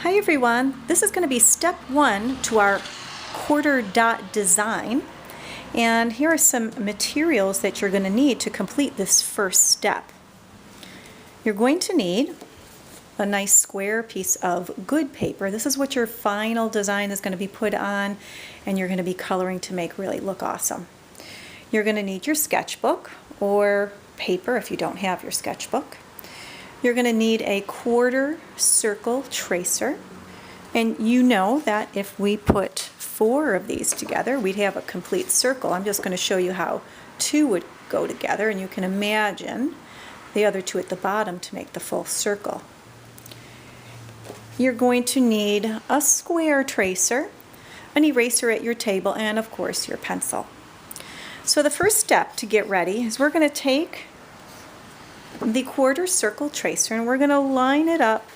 Hi everyone, this is going to be step one to our quarter dot design, and here are some materials that you're going to need to complete this first step. You're going to need a nice square piece of good paper. This is what your final design is going to be put on, and you're going to be coloring to make really look awesome. You're going to need your sketchbook or paper if you don't have your sketchbook. You're going to need a quarter circle tracer, and you know that if we put 4 of these together we'd have a complete circle. I'm just going to show you how 2 would go together, and you can imagine the other 2 at the bottom to make the full circle. You're going to need a square tracer, an eraser at your table, and of course your pencil. So the first step to get ready is we're going to take the quarter circle tracer and we're going to line it up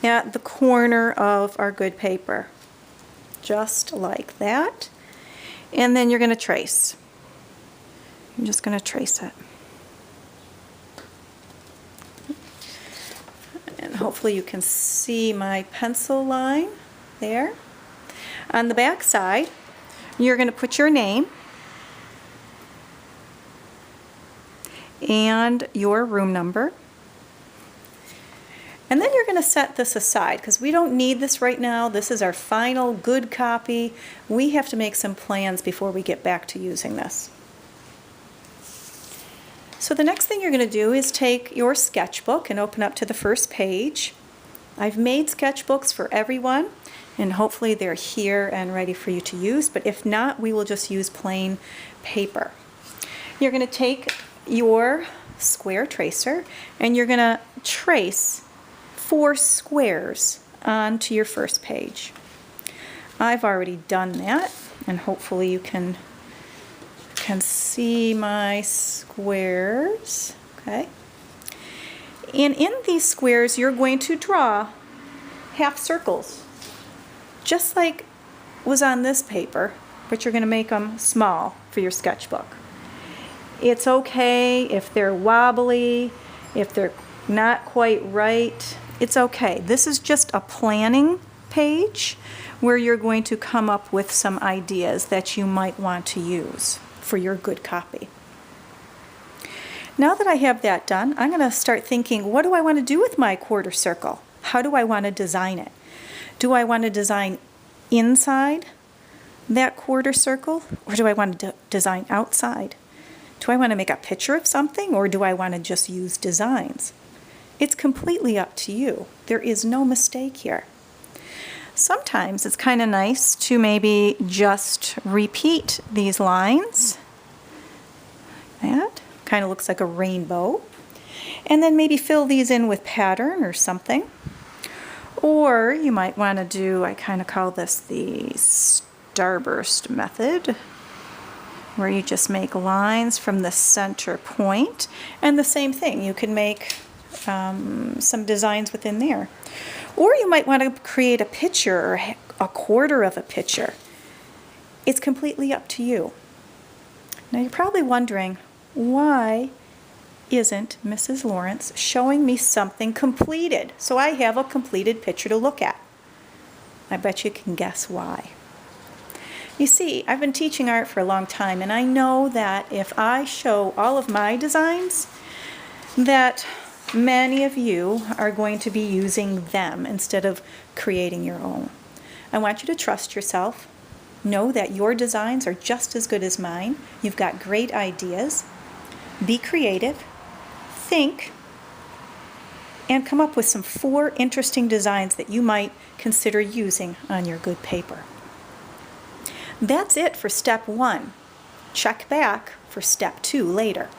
at the corner of our good paper, just like that. And then you're going to trace. I'm just going to trace it. And hopefully you can see my pencil line there. On the back side, you're going to put your name and your room number. And then you're going to set this aside because we don't need this right now. This is our final good copy. We have to make some plans before we get back to using this. So the next thing you're going to do is take your sketchbook and open up to the first page. I've made sketchbooks for everyone, and hopefully they're here and ready for you to use, but if not, we will just use plain paper. You're going to take your square tracer and you're going to trace 4 squares onto your first page. I've already done that, and hopefully you can see my squares. Okay. And in these squares you're going to draw half circles, just like was on this paper, but you're going to make them small for your sketchbook. It's okay if they're wobbly, if they're not quite right. It's okay. This is just a planning page where you're going to come up with some ideas that you might want to use for your good copy. Now that I have that done, I'm going to start thinking, what do I want to do with my quarter circle? How do I want to design it? Do I want to design inside that quarter circle, or do I want to design outside? Do I want to make a picture of something, or do I want to just use designs? It's completely up to you. There is no mistake here. Sometimes it's kind of nice to maybe just repeat these lines. That kind of looks like a rainbow. And then maybe fill these in with pattern or something. Or you might want to do, I kind of call this the Starburst Method, where you just make lines from the center point, and the same thing, you can make some designs within there. Or you might want to create a picture or a quarter of a picture. It's completely up to you. Now you're probably wondering, why isn't Mrs. Lawrence showing me something completed so I have a completed picture to look at? I bet you can guess why. You see, I've been teaching art for a long time, and I know that if I show all of my designs, that many of you are going to be using them instead of creating your own. I want you to trust yourself. Know that your designs are just as good as mine. You've got great ideas. Be creative. Think. And come up with some 4 interesting designs that you might consider using on your good paper. That's it for step 1. Check back for step 2 later.